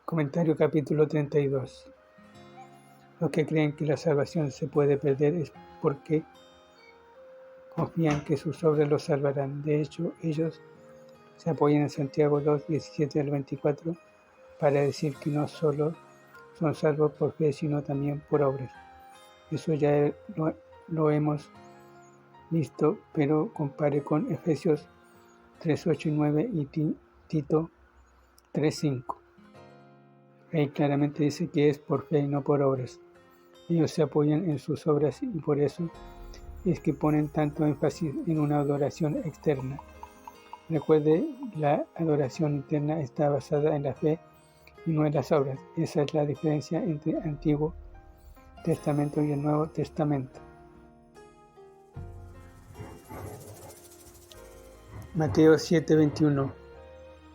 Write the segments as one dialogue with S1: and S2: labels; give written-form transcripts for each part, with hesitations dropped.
S1: Comentario capítulo 32. Los que creen que la salvación se puede perder es porque confían que sus obras los salvarán. De hecho, ellos se apoyan en Santiago 2, 17 al 24 para decir que no solo son salvos por fe, sino también por obras. Eso ya lo hemos visto, pero compare con Efesios 3, 8 y 9 y Tito 3, 5. Ahí claramente dice que es por fe y no por obras. Ellos se apoyan en sus obras y por eso es que ponen tanto énfasis en una adoración externa. Recuerde, la adoración interna está basada en la fe y no en las obras. Esa es la diferencia entre el Antiguo Testamento y el Nuevo Testamento. Mateo 7:21.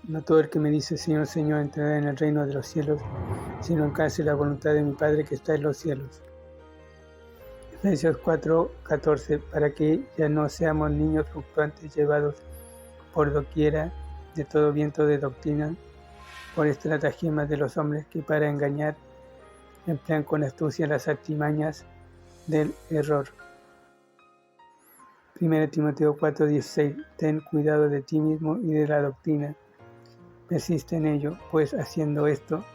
S1: No todo el que me dice Señor, Señor entrará en el reino de los cielos, sino el que hace la voluntad de mi Padre que está en los cielos. Efesios 4:14. Para que ya no seamos niños fluctuantes llevados por doquiera de todo viento de doctrina, por estratagemas de los hombres que para engañar emplean con astucia las artimañas del error. 1 Timoteo 4:16. Ten cuidado de ti mismo y de la doctrina. Persiste en ello, pues haciendo esto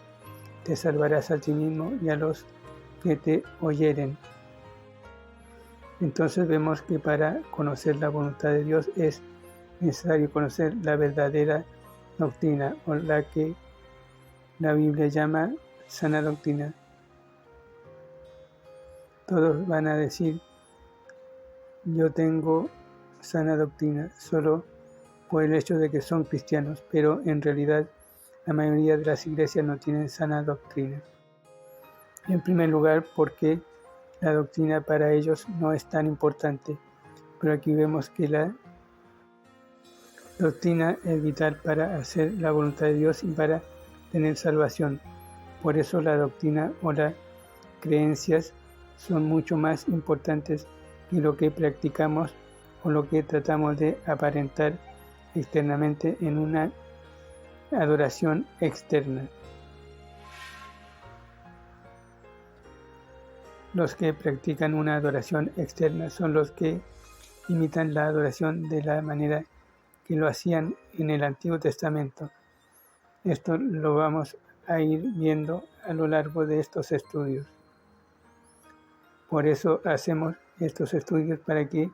S1: te salvarás a ti mismo y a los que te oyeren. Entonces vemos que para conocer la voluntad de Dios es necesario conocer la verdadera doctrina, o la que la Biblia llama sana doctrina. Todos van a decir, yo tengo sana doctrina, solo por el hecho de que son cristianos, pero en realidad la mayoría de las iglesias no tienen sana doctrina. En primer lugar, porque la doctrina para ellos no es tan importante, pero aquí vemos que la doctrina es vital para hacer la voluntad de Dios y para tener salvación. Por eso la doctrina o las creencias son mucho más importantes que lo que practicamos o lo que tratamos de aparentar externamente en una adoración externa. Los que practican una adoración externa son los que imitan la adoración de la manera que lo hacían en el Antiguo Testamento. Esto lo vamos a ir viendo a lo largo de estos estudios. Por eso hacemos estos estudios, para que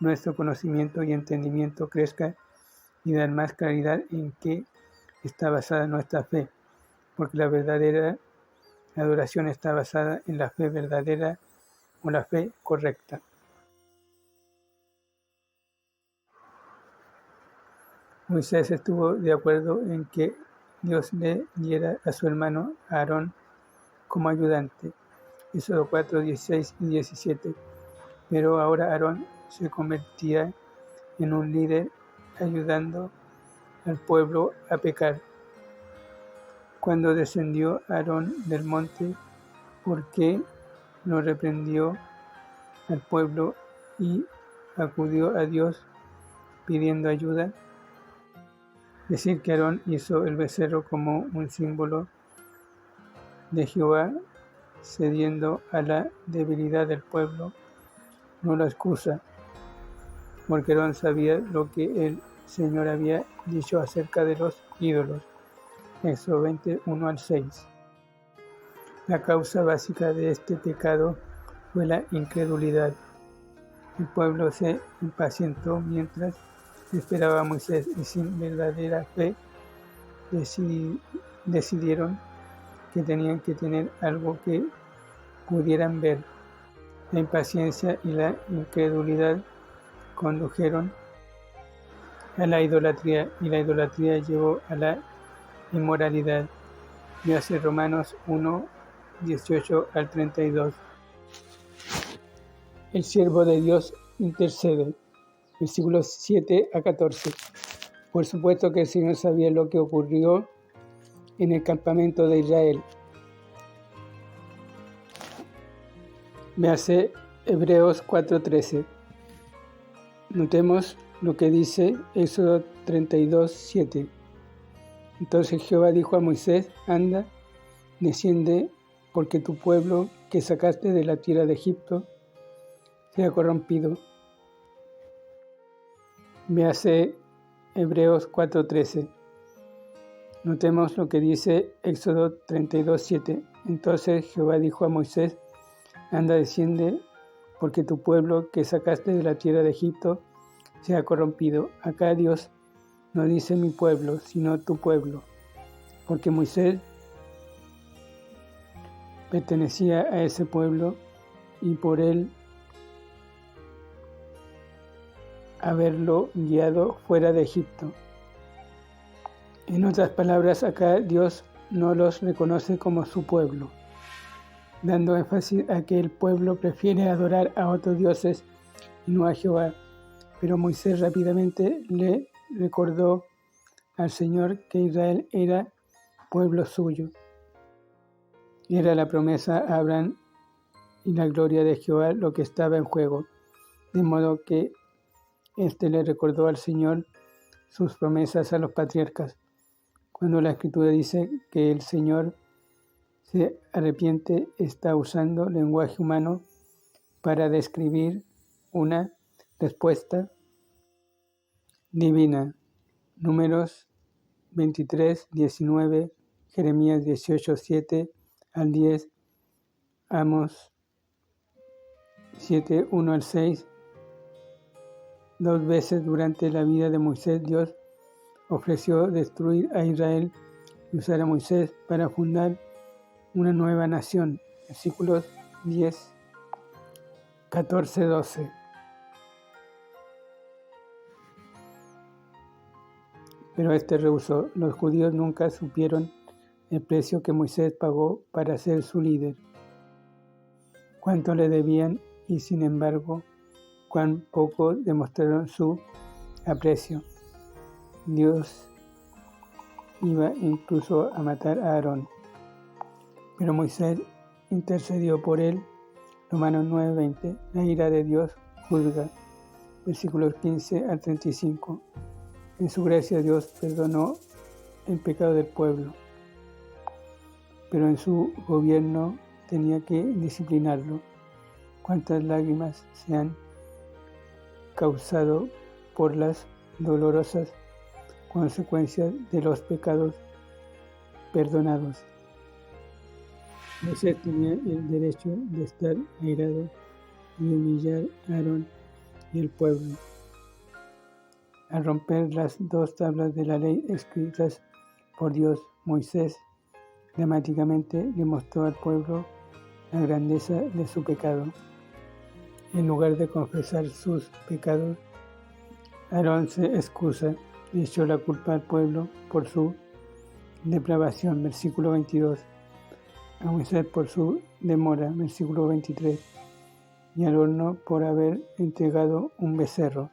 S1: nuestro conocimiento y entendimiento crezca y dar más claridad en qué está basada nuestra fe, porque la verdadera adoración está basada en la fe verdadera o la fe correcta. Moisés estuvo de acuerdo en que Dios le diera a su hermano Aarón como ayudante. Éxodo 4, 16 y 17. Pero ahora Aarón se convertía en un líder ayudando al pueblo a pecar. Cuando descendió Aarón del monte, ¿por qué no reprendió al pueblo y acudió a Dios pidiendo ayuda? Decir que Aarón hizo el becerro como un símbolo de Jehová, cediendo a la debilidad del pueblo, no lo excusa, porque Aarón sabía lo que el Señor había dicho acerca de los ídolos. Éxodo 20, 1 al 6. La causa básica de este pecado fue la incredulidad. El pueblo se impacientó mientras esperaba a Moisés y sin verdadera fe decidieron que tenían que tener algo que pudieran ver. La impaciencia y la incredulidad condujeron a la idolatría, y la idolatría llevó a la inmoralidad. Véase Romanos 1, 18 al 32. El siervo de Dios intercede. Versículos 7 a 14. Por supuesto que el Señor sabía lo que ocurrió en el campamento de Israel. Véase Hebreos 4:13. Notemos lo que dice Éxodo 32:7. Entonces Jehová dijo a Moisés: anda, desciende, porque tu pueblo que sacaste de la tierra de Egipto se ha corrompido. Véase Hebreos 4:13. Notemos lo que dice Éxodo 32:7. Entonces Jehová dijo a Moisés: anda, desciende, porque tu pueblo que sacaste de la tierra de Egipto se ha corrompido. Acá Dios no dice mi pueblo, sino tu pueblo, porque Moisés pertenecía a ese pueblo y por él haberlo guiado fuera de Egipto. En otras palabras, acá Dios no los reconoce como su pueblo, dando énfasis a que el pueblo prefiere adorar a otros dioses y no a Jehová. Pero Moisés rápidamente le recordó al Señor que Israel era pueblo suyo. Era la promesa a Abraham y la gloria de Jehová lo que estaba en juego, de modo que éste le recordó al Señor sus promesas a los patriarcas. Cuando la Escritura dice que el Señor se arrepiente, está usando lenguaje humano para describir una respuesta divina. Números 23:19, Jeremías 18:7 al 10, Amos 7:1 al 6. Dos veces durante la vida de Moisés, Dios ofreció destruir a Israel y usar a Moisés para fundar una nueva nación. Versículos 10, 14, 12. Pero este rehusó. Los judíos nunca supieron el precio que Moisés pagó para ser su líder, cuánto le debían y, sin embargo, cuán poco demostraron su aprecio. Dios iba incluso a matar a Aarón, pero Moisés intercedió por él. Romanos 9:20. La ira de Dios juzga. Versículos 15 al 35. En su gracia Dios perdonó el pecado del pueblo, pero en su gobierno tenía que disciplinarlo. Cuántas lágrimas se han causado por las dolorosas consecuencias de los pecados perdonados. Moisés tenía el derecho de estar airado y humillar a Aarón y el pueblo. Al romper las dos tablas de la ley escritas por Dios, Moisés dramáticamente le mostró al pueblo la grandeza de su pecado. En lugar de confesar sus pecados, Aarón se excusa y echó la culpa al pueblo por su depravación. Versículo 22. A Moisés por su demora. Versículo 23. Y al horno por haber entregado un becerro.